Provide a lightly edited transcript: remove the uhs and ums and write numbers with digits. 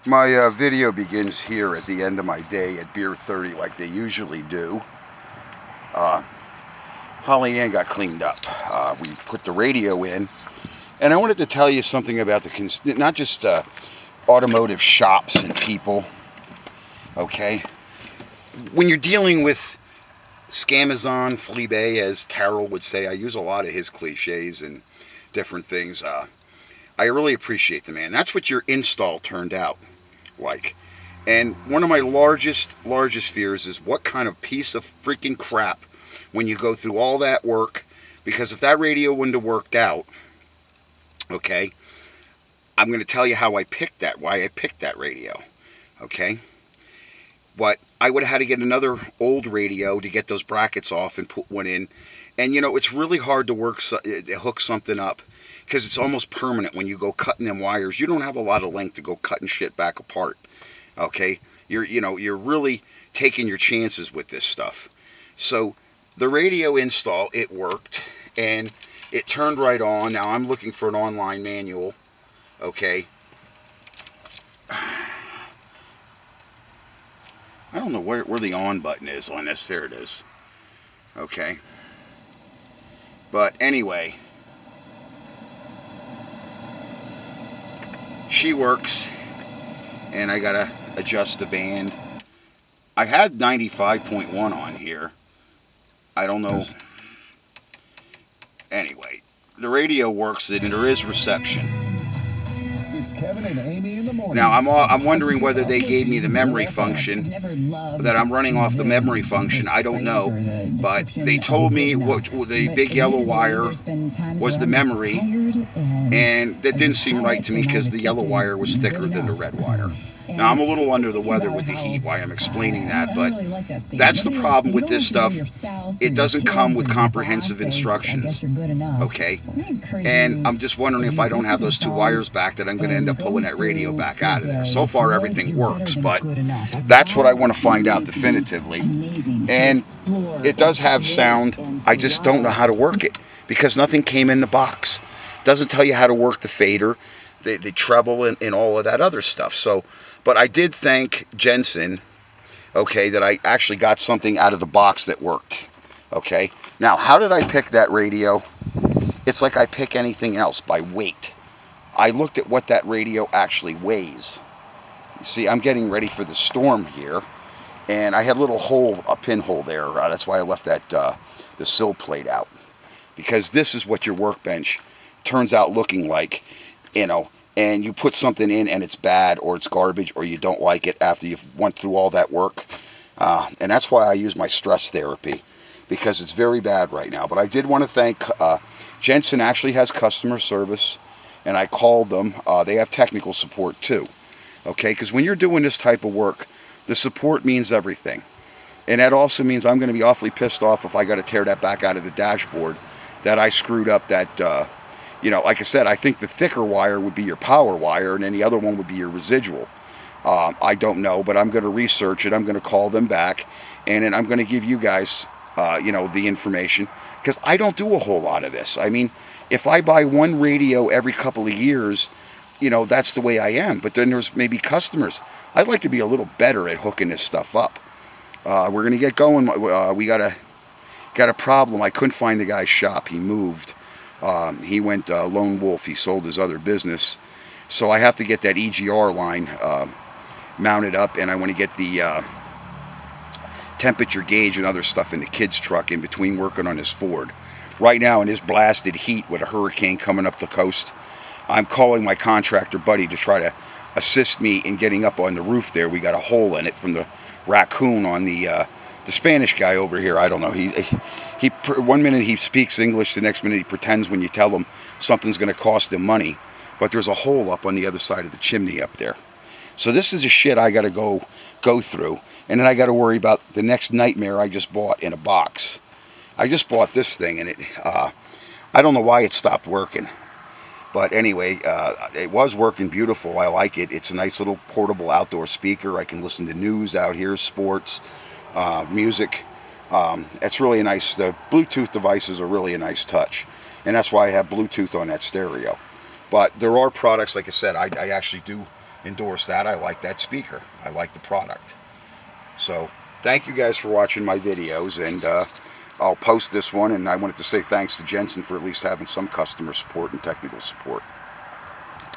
My video begins here at the end of my day at Beer 30 like they usually do. Holly Ann got cleaned up. We put the radio in, and I wanted to tell you something about not just automotive shops and people, okay? When you're dealing with Scamazon, Fleabay, as Terrell would say, I use a lot of his cliches and different things. I really appreciate the man. That's what your install turned out like. And one of my largest fears is what kind of piece of freaking crap when you go through all that work, because if that radio wouldn't have worked out, okay, I'm going to tell you how why I picked that radio, okay? But I would have had to get another old radio to get those brackets off and put one in. And you know, it's really hard to hook something up because it's almost permanent when you go cutting them wires. You don't have a lot of length to go cutting shit back apart. Okay? You're really taking your chances with this stuff. So the radio install, it worked and it turned right on. Now I'm looking for an online manual. Okay? I don't know where the on button is on this. There it is. Okay. But anyway, she works, and I gotta adjust the band. I had 95.1 on here. I don't know. Anyway, the radio works and there is reception. Kevin and Amy in the morning. Now I'm wondering whether they gave me the memory function, that I'm running off the memory function. I don't know, but they told me what the big yellow wire was the memory, and that didn't seem right to me because the yellow wire was thicker than the red wire. Now I'm a little under the weather with the heat while I'm explaining that, but that's the problem with this stuff. It doesn't come with comprehensive instructions, okay? And I'm just wondering if I don't have those two wires back that I'm going to end up pulling that radio back out of there. So far everything works, but that's what I want to find out definitively. And it does have sound. I just don't know how to work it because nothing came in the box. It doesn't tell you how to work the fader, the treble, and all of that other stuff. So, but I did thank Jensen, okay, that I actually got something out of the box that worked. Okay, now how did I pick that radio? It's like I pick anything else, by weight. I looked at what that radio actually weighs. You see, I'm getting ready for the storm here, and I had a little hole, a pinhole there. That's why I left that the sill plate out, because this is what your workbench turns out looking like, you know. And you put something in and it's bad or it's garbage or you don't like it after you've went through all that work. And that's why I use my stress therapy, because it's very bad right now. But I did want to thank Jensen. Actually has customer service, and I called them. They have technical support too, okay? Because when you're doing this type of work, the support means everything. And that also means I'm going to be awfully pissed off if I got to tear that back out of the dashboard, that I screwed up that, you know, like I said, I think the thicker wire would be your power wire, and then the other one would be your residual. I don't know, but I'm going to research it. I'm going to call them back, and then I'm going to give you guys, you know, the information, because I don't do a whole lot of this. I mean, if I buy one radio every couple of years, you know, that's the way I am. But then there's maybe customers. I'd like to be a little better at hooking this stuff up. We're going to get going. We got a problem. I couldn't find the guy's shop. He moved. He went lone wolf. He sold his other business. So I have to get that EGR line mounted up, and I want to get the temperature gauge and other stuff in the kid's truck in between working on his Ford. Right now in this blasted heat with a hurricane coming up the coast, I'm calling my contractor buddy to try to assist me in getting up on the roof there. We got a hole in it from the raccoon on the Spanish guy over here. I don't know. He one minute he speaks English, the next minute he pretends when you tell him something's going to cost him money. But there's a hole up on the other side of the chimney up there. So this is a shit I got to go through. And then I got to worry about the next nightmare I just bought in a box. I just bought this thing, and I don't know why it stopped working. But anyway, it was working beautiful. I like it. It's a nice little portable outdoor speaker. I can listen to news out here, sports, music. It's really a nice, the Bluetooth devices are really a nice touch. And that's why I have Bluetooth on that stereo. But there are products, like I said, I actually do endorse that. I like that speaker. I like the product. So thank you guys for watching my videos, and I'll post this one, and I wanted to say thanks to Jensen for at least having some customer support and technical support.